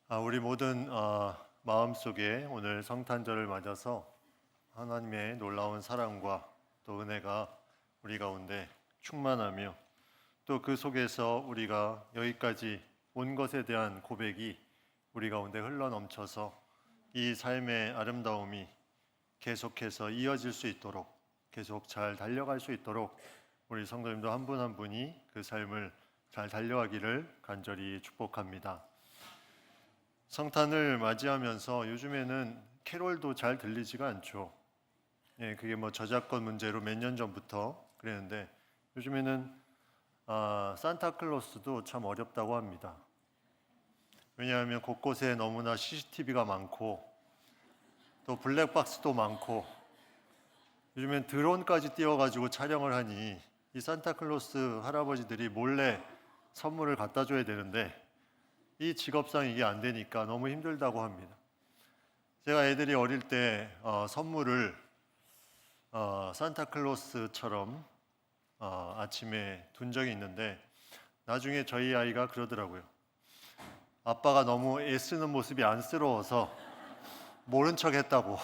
우리 모든 마음속에 오늘 성탄절을 맞아서 하나님의 놀라운 사랑과 또 은혜가 우리 가운데 충만하며 또 그 속에서 우리가 여기까지 온 것에 대한 고백이 우리 가운데 흘러넘쳐서 이 삶의 아름다움이 계속해서 이어질 수 있도록 계속 잘 달려갈 수 있도록 우리 성도님도 한 분 한 분이 그 삶을 잘 달려가기를 간절히 축복합니다. 성탄을 맞이하면서 요즘에는 캐롤도 잘 들리지가 않죠. 그게 뭐 저작권 문제로 몇 년 전부터 그랬는데 요즘에는 산타클로스도 참 어렵다고 합니다. 왜냐하면 곳곳에 너무나 CCTV가 많고 또 블랙박스도 많고 요즘엔 드론까지 띄워가지고 촬영을 하니 이 산타클로스 할아버지들이 몰래 선물을 갖다 줘야 되는데 이 직업상 이게 안 되니까 너무 힘들다고 합니다. 제가 애들이 어릴 때 선물을 산타클로스처럼 아침에 둔 적이 있는데 나중에 저희 아이가 그러더라고요. 아빠가 너무 애쓰는 모습이 안쓰러워서 모른 척 했다고.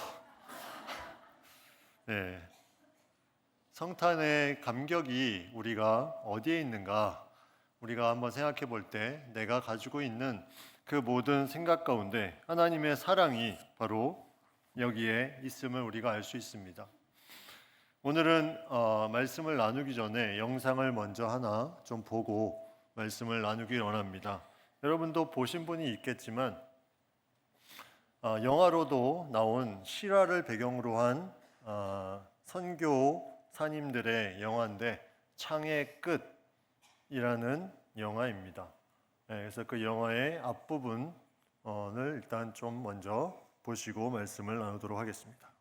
네. 성탄의 감격이 우리가 어디에 있는가? 우리가 한번 생각해 볼 때 내가 가지고 있는 그 모든 생각 가운데 하나님의 사랑이 바로 여기에 있음을 우리가 알 수 있습니다. 오늘은 말씀을 나누기 전에 영상을 먼저 하나 좀 보고 말씀을 나누기 원합니다. 여러분도 보신 분이 있겠지만 영화로도 나온 실화를 배경으로 한 선교사님들의 영화인데 창의 끝이라는 영화입니다. 그래서 그 영화의 앞부분을 일단 좀 먼저 보시고 말씀을 나누도록 하겠습니다.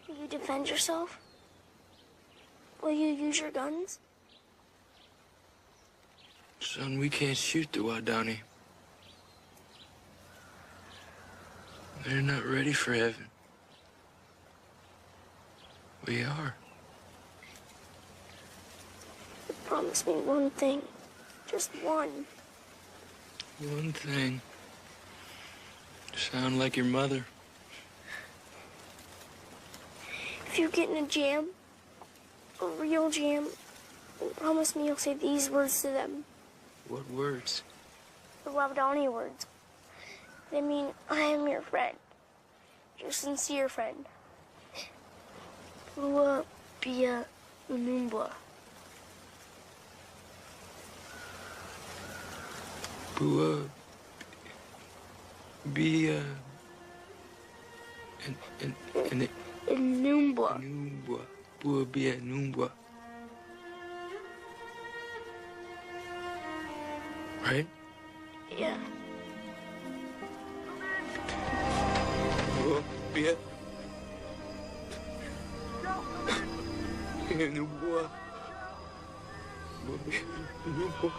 Will you defend yourself? Will you use your guns? Son, we can't shoot the Wadani. They're not ready for heaven. We are. Promise me one thing. Just one. One thing. Sound like your mother. If you get in a jam, a real jam, then promise me you'll say these words to them. What words? The Wawadani words. They mean, I am your friend. Your sincere friend. Bua Bia Unumbwa. Bua. Bia. And Unumbwa. Numbwa. Bua Bia Numbwa. Right? Yeah. Bua Bia. Numbwa. Bua Bia Numbwa.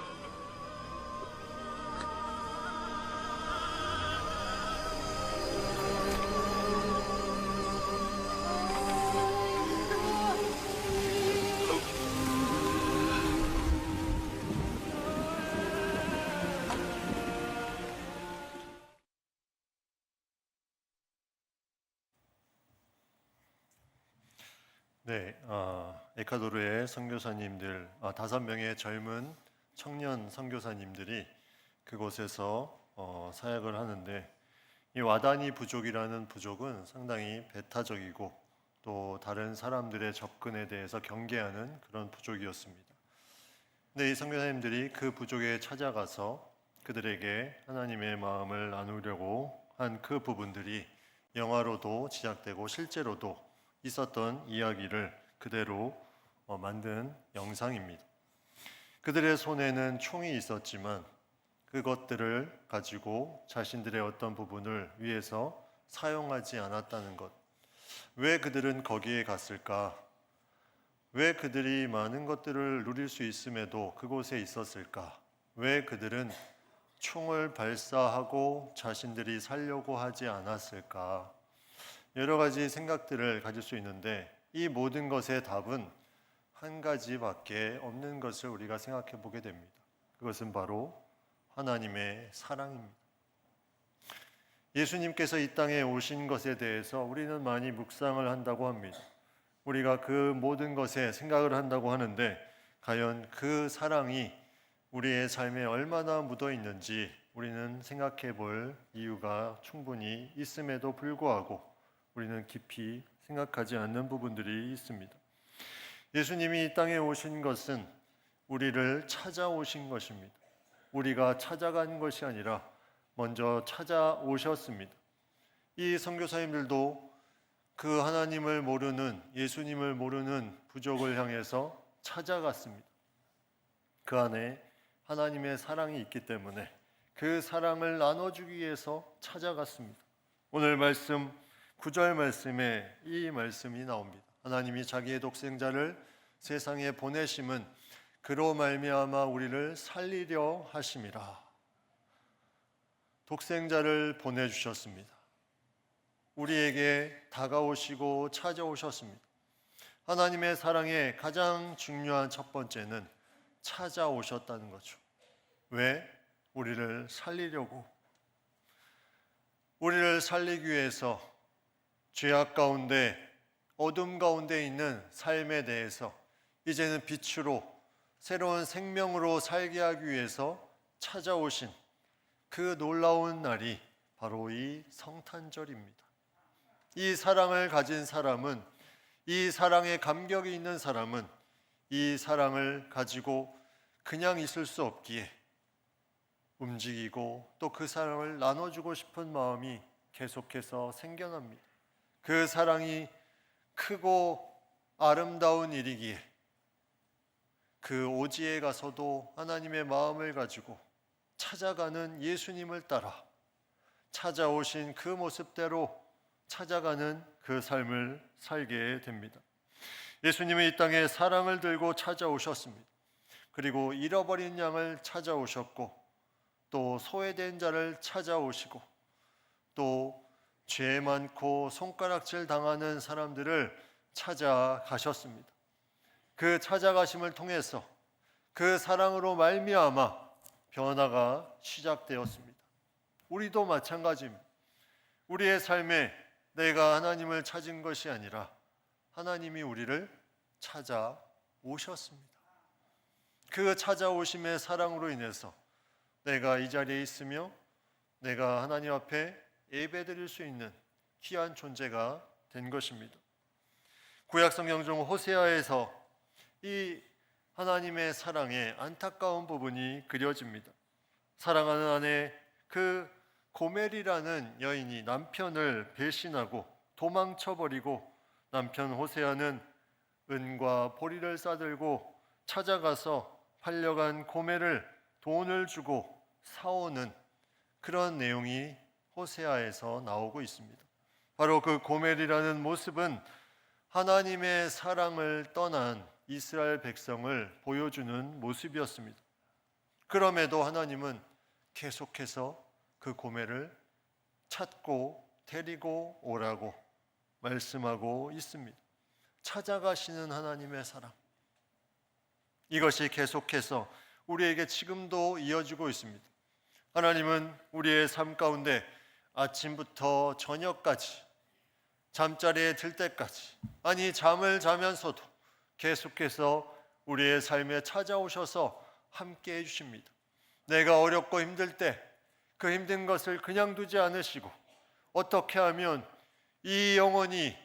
네, 에콰도르의 선교사님들 5명의 젊은 청년 선교사님들이 그곳에서 사역을 하는데, 이 와다니 부족이라는 부족은 상당히 배타적이고 또 다른 사람들의 접근에 대해서 경계하는 그런 부족이었습니다. 근데 이 선교사님들이 그 부족에 찾아가서 그들에게 하나님의 마음을 나누려고 한 그 부분들이 영화로도 제작되고 실제로도 있었던 이야기를 그대로 만든 영상입니다. 그들의 손에는 총이 있었지만 그것들을 가지고 자신들의 어떤 부분을 위해서 사용하지 않았다는 것. 왜 그들은 거기에 갔을까? 왜 그들이 많은 것들을 누릴 수 있음에도 그곳에 있었을까? 왜 그들은 총을 발사하고 자신들이 살려고 하지 않았을까? 여러 가지 생각들을 가질 수 있는데, 이 모든 것의 답은 한 가지밖에 없는 것을 우리가 생각해 보게 됩니다. 그것은 바로 하나님의 사랑입니다. 예수님께서 이 땅에 오신 것에 대해서 우리는 많이 묵상을 한다고 합니다. 우리가 그 모든 것에 생각을 한다고 하는데, 과연 그 사랑이 우리의 삶에 얼마나 묻어 있는지 우리는 생각해 볼 이유가 충분히 있음에도 불구하고 우리는 깊이 생각하지 않는 부분들이 있습니다. 예수님이 이 땅에 오신 것은 우리를 찾아오신 것입니다. 우리가 찾아간 것이 아니라 먼저 찾아오셨습니다. 이 선교사님들도 그 하나님을 모르는, 예수님을 모르는 부족을 향해서 찾아갔습니다. 그 안에 하나님의 사랑이 있기 때문에 그 사랑을 나눠주기 위해서 찾아갔습니다. 오늘 말씀 9절 말씀에 이 말씀이 나옵니다. 하나님이 자기의 독생자를 세상에 보내심은 그로 말미암아 우리를 살리려 하심이라. 독생자를 보내주셨습니다. 우리에게 다가오시고 찾아오셨습니다. 하나님의 사랑의 가장 중요한 첫 번째는 찾아오셨다는 거죠. 왜? 우리를 살리려고. 우리를 살리기 위해서 죄악 가운데, 어둠 가운데 있는 삶에 대해서 이제는 빛으로, 새로운 생명으로 살게 하기 위해서 찾아오신 그 놀라운 날이 바로 이 성탄절입니다. 이 사랑을 가진 사람은, 이 사랑에 감격이 있는 사람은 이 사랑을 가지고 그냥 있을 수 없기에 움직이고 또 그 사랑을 나눠주고 싶은 마음이 계속해서 생겨납니다. 그 사랑이 크고 아름다운 일이기에 그 오지에 가서도 하나님의 마음을 가지고 찾아가는 예수님을 따라 찾아오신 그 모습대로 찾아가는 그 삶을 살게 됩니다. 예수님은 이 땅에 사랑을 들고 찾아오셨습니다. 그리고 잃어버린 양을 찾아오셨고, 또 소외된 자를 찾아오시고, 또 죄 많고 손가락질 당하는 사람들을 찾아가셨습니다. 그 찾아가심을 통해서 그 사랑으로 말미암아 변화가 시작되었습니다. 우리도 마찬가지입니다. 우리의 삶에 내가 하나님을 찾은 것이 아니라 하나님이 우리를 찾아오셨습니다. 그 찾아오심의 사랑으로 인해서 내가 이 자리에 있으며 내가 하나님 앞에 예배드릴 수 있는 귀한 존재가 된 것입니다. 구약 성경 중 호세아에서 이 하나님의 사랑의 안타까운 부분이 그려집니다. 사랑하는 아내 그 고멜이라는 여인이 남편을 배신하고 도망쳐버리고, 남편 호세아는 은과 보리를 싸들고 찾아가서 팔려간 고멜을 돈을 주고 사오는 그런 내용이 호세아에서 나오고 있습니다. 바로 그 고멜이라는 모습은 하나님의 사랑을 떠난 이스라엘 백성을 보여주는 모습이었습니다. 그럼에도 하나님은 계속해서 그 고멜을 찾고 데리고 오라고 말씀하고 있습니다. 찾아가시는 하나님의 사랑, 이것이 계속해서 우리에게 지금도 이어지고 있습니다. 하나님은 우리의 삶 가운데 아침부터 저녁까지 잠자리에 들 때까지, 아니 잠을 자면서도 계속해서 우리의 삶에 찾아오셔서 함께 해주십니다. 내가 어렵고 힘들 때 그 힘든 것을 그냥 두지 않으시고 어떻게 하면 이 영혼이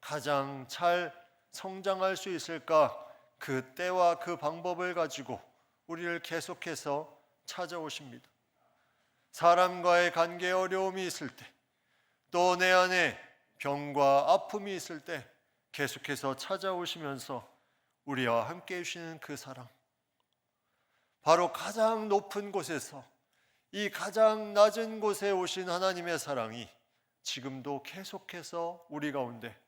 가장 잘 성장할 수 있을까, 그 때와 그 방법을 가지고 우리를 계속해서 찾아오십니다. 사람과의 관계에 어려움이 있을 때, 또 내 안에 병과 아픔이 있을 때 계속해서 찾아오시면서 우리와 함께 해주시는 그 사랑, 바로 가장 높은 곳에서 이 가장 낮은 곳에 오신 하나님의 사랑이 지금도 계속해서 우리 가운데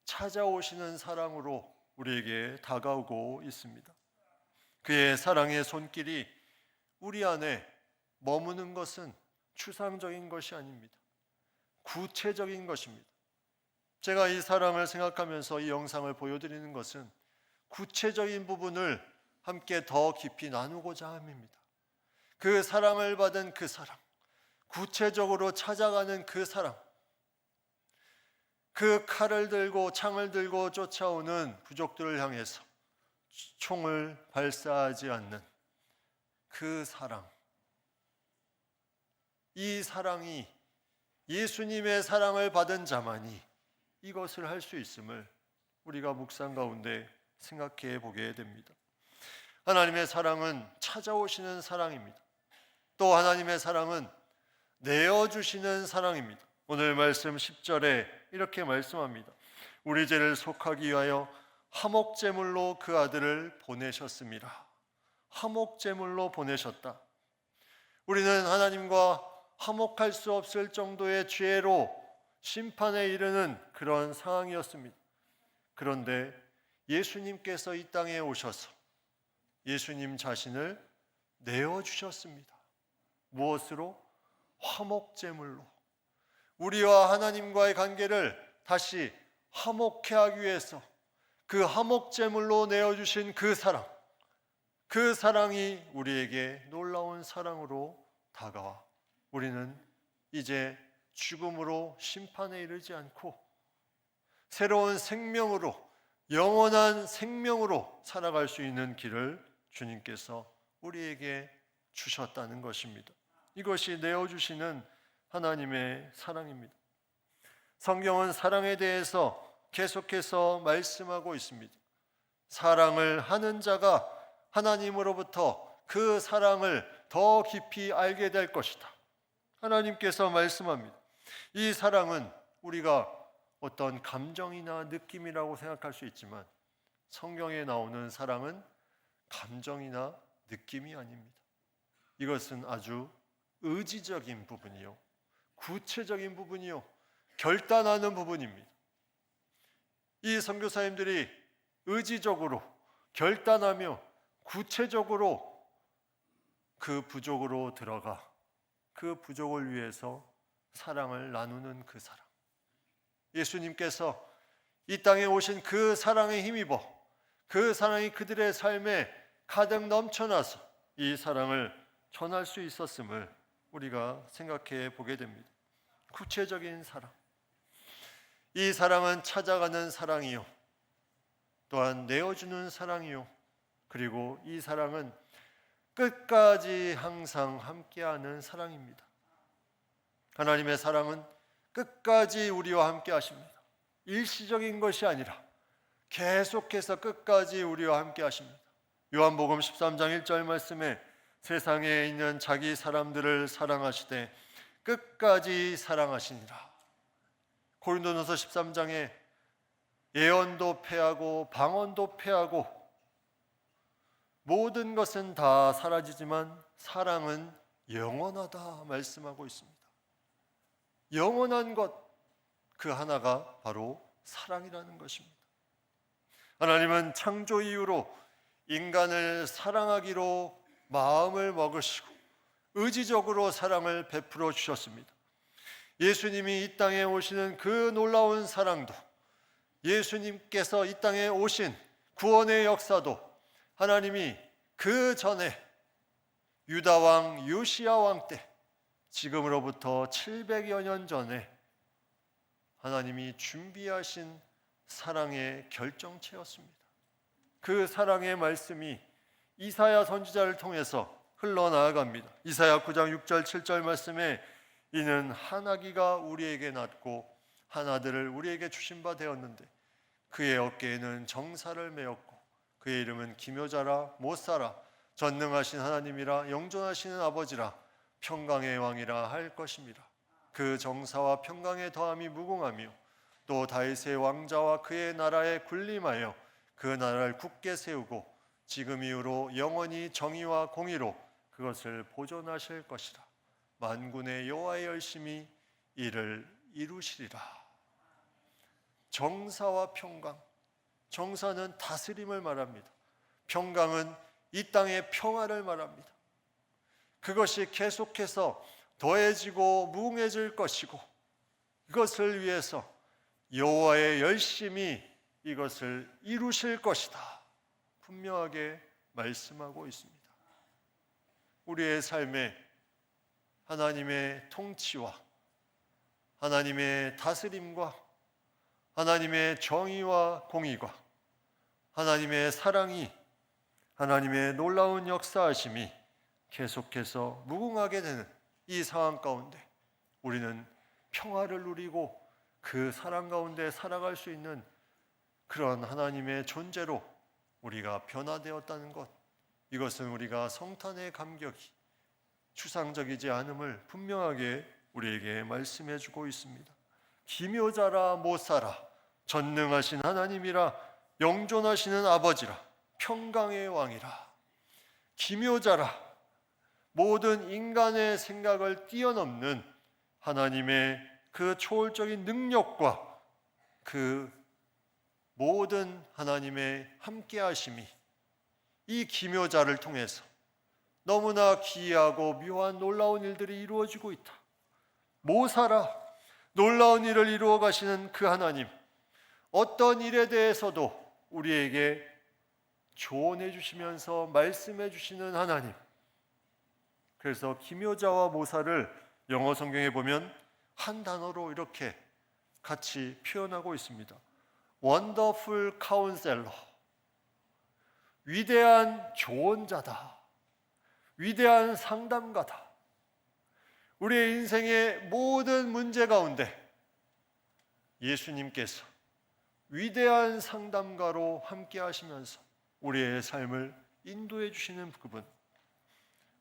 찾아오시는 사랑으로 우리에게 다가오고 있습니다. 그의 사랑의 손길이 우리 안에 머무는 것은 추상적인 것이 아닙니다. 구체적인 것입니다. 제가 이 사랑을 생각하면서 이 영상을 보여드리는 것은 구체적인 부분을 함께 더 깊이 나누고자 함입니다. 그 사랑을 받은 그 사랑, 구체적으로 찾아가는 그 사랑, 그 칼을 들고 창을 들고 쫓아오는 부족들을 향해서 총을 발사하지 않는 그 사랑, 이 사랑이 예수님의 사랑을 받은 자만이 이것을 할 수 있음을 우리가 묵상 가운데 생각해 보게 됩니다. 하나님의 사랑은 찾아오시는 사랑입니다. 또 하나님의 사랑은 내어주시는 사랑입니다. 오늘 말씀 10절에 이렇게 말씀합니다. 우리 죄를 속하기 위하여 화목제물로 그 아들을 보내셨습니다. 화목제물로 보내셨다. 우리는 하나님과 화목할 수 없을 정도의 죄로 심판에 이르는 그런 상황이었습니다. 그런데 예수님께서 이 땅에 오셔서 예수님 자신을 내어주셨습니다. 무엇으로? 화목제물로. 우리와 하나님과의 관계를 다시 화목케 하기 위해서 그 화목제물로 내어주신 그 사랑, 그 사랑이 우리에게 놀라운 사랑으로 다가와 우리는 이제 죽음으로 심판에 이르지 않고 새로운 생명으로, 영원한 생명으로 살아갈 수 있는 길을 주님께서 우리에게 주셨다는 것입니다. 이것이 내어주시는 하나님의 사랑입니다. 성경은 사랑에 대해서 계속해서 말씀하고 있습니다. 사랑을 하는 자가 하나님으로부터 그 사랑을 더 깊이 알게 될 것이다. 하나님께서 말씀합니다. 이 사랑은 우리가 어떤 감정이나 느낌이라고 생각할 수 있지만 성경에 나오는 사랑은 감정이나 느낌이 아닙니다. 이것은 아주 의지적인 부분이요, 구체적인 부분이요, 결단하는 부분입니다. 이 선교사님들이 의지적으로 결단하며 구체적으로 그 부족으로 들어가 그 부족을 위해서 사랑을 나누는 그 사랑, 예수님께서 이 땅에 오신 그 사랑에 힘입어 그 사랑이 그들의 삶에 가득 넘쳐나서 이 사랑을 전할 수 있었음을 우리가 생각해 보게 됩니다. 구체적인 사랑, 이 사랑은 찾아가는 사랑이요, 또한 내어주는 사랑이요, 그리고 이 사랑은 끝까지 항상 함께하는 사랑입니다. 하나님의 사랑은 끝까지 우리와 함께 하십니다. 일시적인 것이 아니라 계속해서 끝까지 우리와 함께 하십니다. 요한복음 13장 1절 말씀에 세상에 있는 자기 사람들을 사랑하시되 끝까지 사랑하시니라. 고린도전서 13장에 예언도 패하고 방언도 패하고 모든 것은 다 사라지지만 사랑은 영원하다 말씀하고 있습니다. 영원한 것, 그 하나가 바로 사랑이라는 것입니다. 하나님은 창조 이후로 인간을 사랑하기로 마음을 먹으시고 의지적으로 사랑을 베풀어 주셨습니다. 예수님이 이 땅에 오시는 그 놀라운 사랑도, 예수님께서 이 땅에 오신 구원의 역사도 하나님이 그 전에 유다 왕 요시야 왕 때, 지금으로부터 700여 년 전에 하나님이 준비하신 사랑의 결정체였습니다. 그 사랑의 말씀이 이사야 선지자를 통해서 흘러나아갑니다. 이사야 9장 6절 7절 말씀에 이는 한 아기가 우리에게 낳고 한 아들을 우리에게 주신 바 되었는데 그의 어깨에는 정사를 메었고 그의 이름은 기묘자라 못사라 전능하신 하나님이라 영존하시는 아버지라 평강의 왕이라 할 것입니다. 그 정사와 평강의 더함이 무궁하며 또 다윗의 왕자와 그의 나라에 군림하여 그 나라를 굳게 세우고 지금 이후로 영원히 정의와 공의로 그것을 보존하실 것이라. 만군의 여호와의 열심히 이를 이루시리라. 정사와 평강, 정사는 다스림을 말합니다. 평강은 이 땅의 평화를 말합니다. 그것이 계속해서 더해지고 무궁해질 것이고 이것을 위해서 여호와의 열심히 이것을 이루실 것이다. 분명하게 말씀하고 있습니다. 우리의 삶에 하나님의 통치와 하나님의 다스림과 하나님의 정의와 공의가 하나님의 사랑이 하나님의 놀라운 역사하심이 계속해서 무궁하게 되는 이 상황 가운데 우리는 평화를 누리고 그 사랑 가운데 살아갈 수 있는 그런 하나님의 존재로 우리가 변화되었다는 것, 이것은 우리가 성탄의 감격이 추상적이지 않음을 분명하게 우리에게 말씀해 주고 있습니다. 기묘자라 못사라 전능하신 하나님이라 영존하시는 아버지라 평강의 왕이라. 기묘자라 모든 인간의 생각을 뛰어넘는 하나님의 그 초월적인 능력과 그 모든 하나님의 함께하심이 이 기묘자를 통해서 너무나 기이하고 묘한 놀라운 일들이 이루어지고 있다. 모사라 놀라운 일을 이루어 가시는 그 하나님, 어떤 일에 대해서도 우리에게 조언해 주시면서 말씀해 주시는 하나님. 그래서 기묘자와 모사를 영어 성경에 보면 한 단어로 이렇게 같이 표현하고 있습니다. Wonderful Counselor, 위대한 조언자다, 위대한 상담가다. 우리의 인생의 모든 문제 가운데 예수님께서 위대한 상담가로 함께 하시면서 우리의 삶을 인도해 주시는 그분.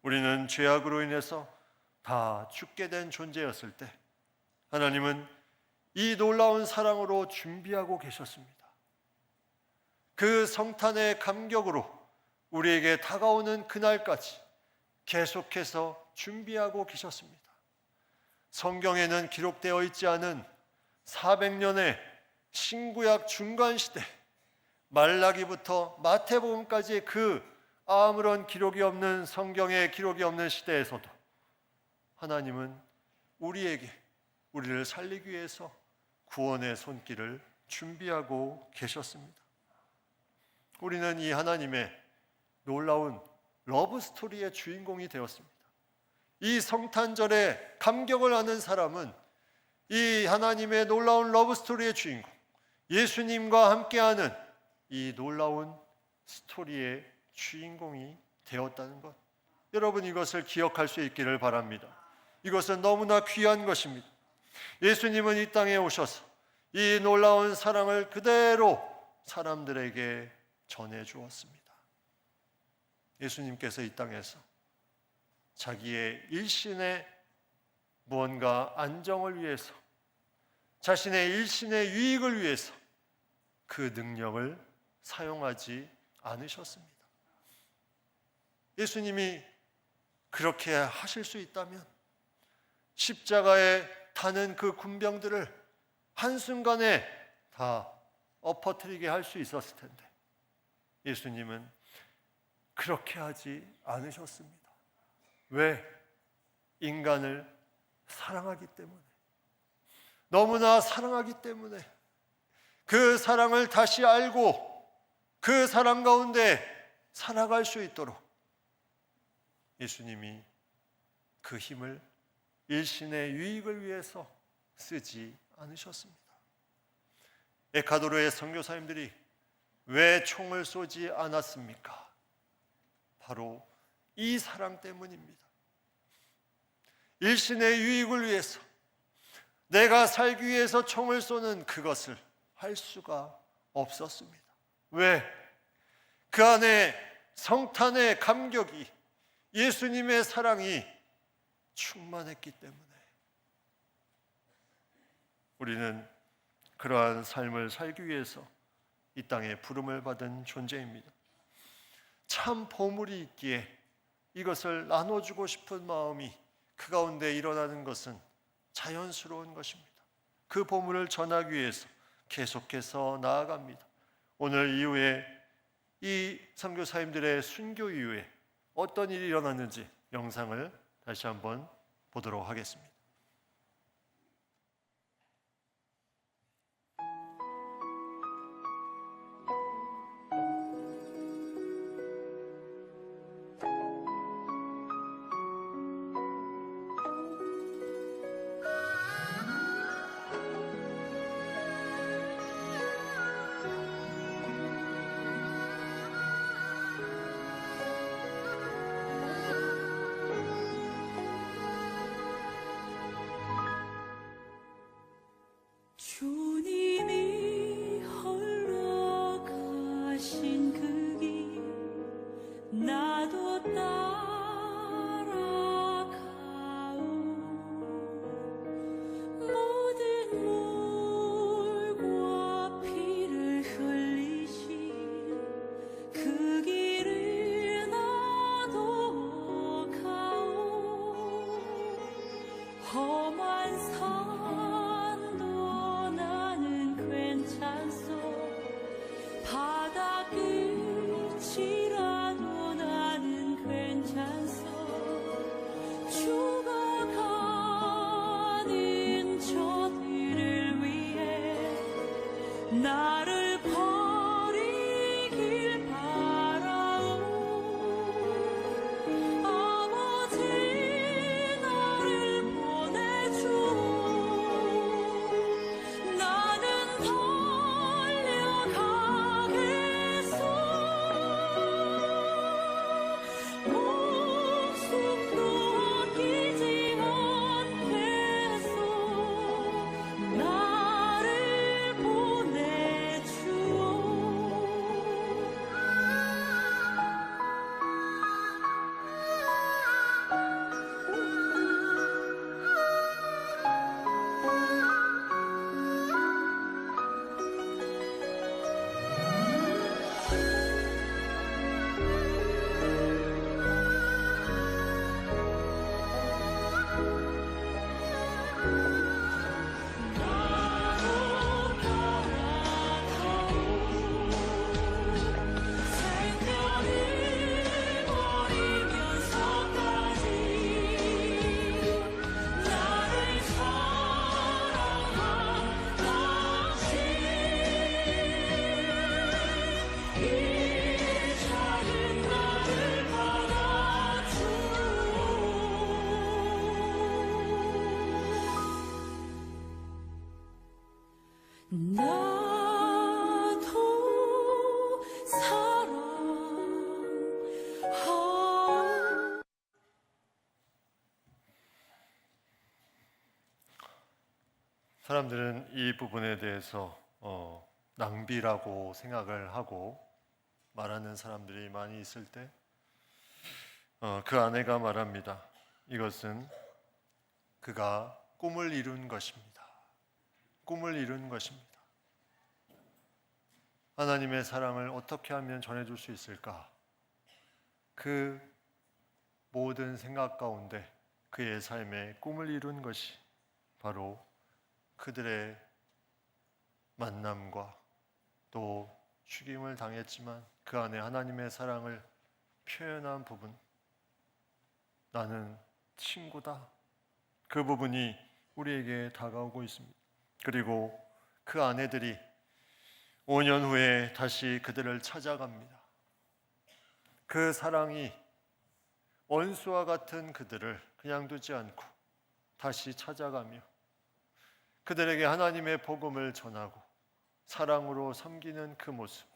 우리는 죄악으로 인해서 다 죽게 된 존재였을 때 하나님은 이 놀라운 사랑으로 준비하고 계셨습니다. 그 성탄의 감격으로 우리에게 다가오는 그날까지 계속해서 준비하고 계셨습니다. 성경에는 기록되어 있지 않은 400년의 신구약 중간시대, 말라기부터 마태복음까지의 그 아무런 기록이 없는 성경의 기록이 없는 시대에서도 하나님은 우리를 살리기 위해서 구원의 손길을 준비하고 계셨습니다. 우리는 이 하나님의 놀라운 러브 스토리의 주인공이 되었습니다. 이 성탄절에 감격을 하는 사람은 이 하나님의 놀라운 러브 스토리의 주인공, 예수님과 함께하는 이 놀라운 스토리의 주인공이 되었다는 것. 여러분, 이것을 기억할 수 있기를 바랍니다. 이것은 너무나 귀한 것입니다. 예수님은 이 땅에 오셔서 이 놀라운 사랑을 그대로 사람들에게 전해 주었습니다. 예수님께서 이 땅에서 자기의 일신의 무언가 안정을 위해서, 자신의 일신의 유익을 위해서 그 능력을 사용하지 않으셨습니다. 예수님이 그렇게 하실 수 있다면 십자가에 타는 그 군병들을 한순간에 다 엎어뜨리게 할 수 있었을 텐데 예수님은 그렇게 하지 않으셨습니다. 왜? 인간을 사랑하기 때문에, 너무나 사랑하기 때문에, 그 사랑을 다시 알고 그 사랑 가운데 살아갈 수 있도록 예수님이 그 힘을 일신의 유익을 위해서 쓰지 않으셨습니다. 에콰도르의 선교사님들이 왜 총을 쏘지 않았습니까? 바로 이 사랑 때문입니다. 일신의 유익을 위해서, 내가 살기 위해서 총을 쏘는 그것을 할 수가 없었습니다. 왜? 그 안에 성탄의 감격이, 예수님의 사랑이 충만했기 때문에. 우리는 그러한 삶을 살기 위해서 이 땅에 부름을 받은 존재입니다. 참 보물이 있기에 이것을 나눠주고 싶은 마음이 그 가운데 일어나는 것은 자연스러운 것입니다. 그 보물을 전하기 위해서 계속해서 나아갑니다. 오늘 이후에 이 선교사님들의 순교 이후에 어떤 일이 일어났는지 영상을 다시 한번 보도록 하겠습니다. 주님이 홀로 가신 그 길 나도 따라가오. 모든 물과 피를 흘리신 그 길을 나도 가오. 험한 산도 나는 괜찮소. 바다 끝이라도 나는 괜찮소. 죽어가는 저들을 위해 나를 버리길 바라오. 아버지 나를 보내주오. 나는 달려가겠소. 목숨도 아끼지 않겠소. 나를 보내주오. 나도 따라가오. 생명을 버리면서까지 나를 사랑한 당신. 이 작은 나를 받아주오. 나도 사랑하오. 사람들은 이 부분에 대해서 낭비라고 생각을 하고 말하는 사람들이 많이 있을 때 그 아내가 말합니다. 이것은 그가 꿈을 이룬 것입니다. 꿈을 이룬 것입니다. 하나님의 사랑을 어떻게 하면 전해줄 수 있을까? 그 모든 생각 가운데 그의 삶에 꿈을 이룬 것이 바로 그들의 만남과 또 죽임을 당했지만 그 안에 하나님의 사랑을 표현한 부분, 나는 친구다. 그 부분이 우리에게 다가오고 있습니다. 그리고 그 아내들이 5년 후에 다시 그들을 찾아갑니다. 그 사랑이 원수와 같은 그들을 그냥 두지 않고 다시 찾아가며 그들에게 하나님의 복음을 전하고 사랑으로 섬기는 그 모습,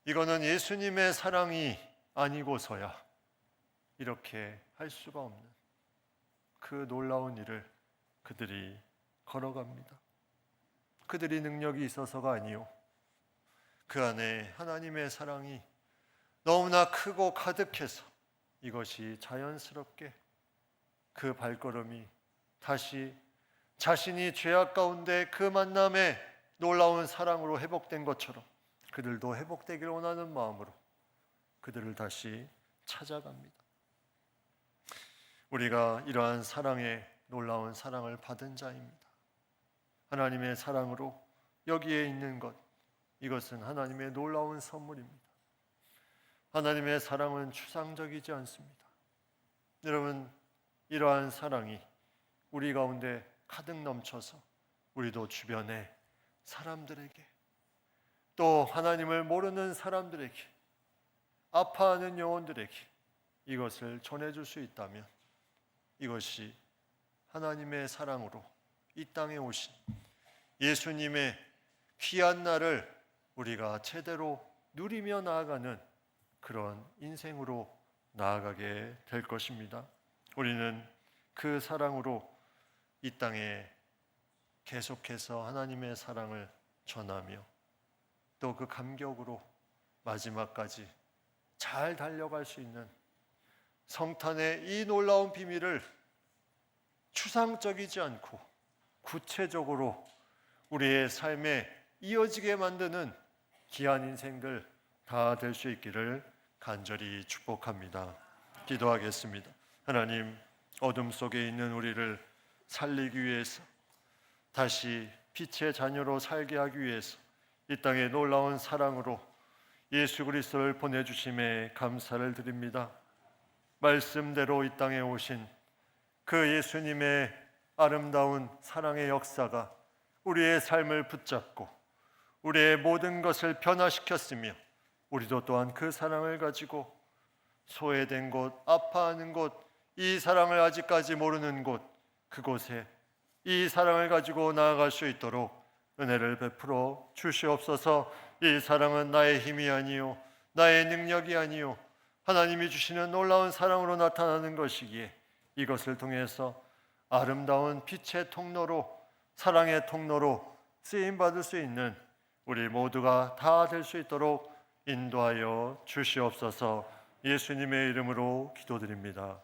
이거는 예수님의 사랑이 아니고서야 이렇게 할 수가 없는 그 놀라운 일을 그들이 걸어갑니다. 그들이 능력이 있어서가 아니요, 그 안에 하나님의 사랑이 너무나 크고 가득해서 이것이 자연스럽게 그 발걸음이 다시 자신이 죄악 가운데 그 만남에 놀라운 사랑으로 회복된 것처럼 그들도 회복되기를 원하는 마음으로 그들을 다시 찾아갑니다. 우리가 이러한 사랑의 놀라운 사랑을 받은 자입니다. 하나님의 사랑으로 여기에 있는 것, 이것은 하나님의 놀라운 선물입니다. 하나님의 사랑은 추상적이지 않습니다. 여러분, 이러한 사랑이 우리 가운데 가득 넘쳐서 우리도 주변의 사람들에게, 또 하나님을 모르는 사람들에게, 아파하는 영혼들에게 이것을 전해줄 수 있다면 이것이 하나님의 사랑으로 이 땅에 오신 예수님의 귀한 날을 우리가 제대로 누리며 나아가는 그런 인생으로 나아가게 될 것입니다. 우리는 그 사랑으로 이 땅에 계속해서 하나님의 사랑을 전하며 또 그 감격으로 마지막까지 잘 달려갈 수 있는 성탄의 이 놀라운 비밀을 추상적이지 않고 구체적으로 우리의 삶에 이어지게 만드는 귀한 인생들 다 될 수 있기를 간절히 축복합니다. 기도하겠습니다. 하나님, 어둠 속에 있는 우리를 살리기 위해서, 다시 빛의 자녀로 살게 하기 위해서 이 땅의 놀라운 사랑으로 예수 그리스도를 보내주심에 감사를 드립니다. 말씀대로 이 땅에 오신 그 예수님의 아름다운 사랑의 역사가 우리의 삶을 붙잡고 우리의 모든 것을 변화시켰으며, 우리도 또한 그 사랑을 가지고 소외된 곳, 아파하는 곳, 이 사랑을 아직까지 모르는 곳, 그곳에 이 사랑을 가지고 나아갈 수 있도록 은혜를 베풀어 주시옵소서. 이 사랑은 나의 힘이 아니요 나의 능력이 아니요 하나님이 주시는 놀라운 사랑으로 나타나는 것이기에 이것을 통해서 아름다운 빛의 통로로, 사랑의 통로로 쓰임받을 수 있는 우리 모두가 다 될 수 있도록 인도하여 주시옵소서. 예수님의 이름으로 기도드립니다.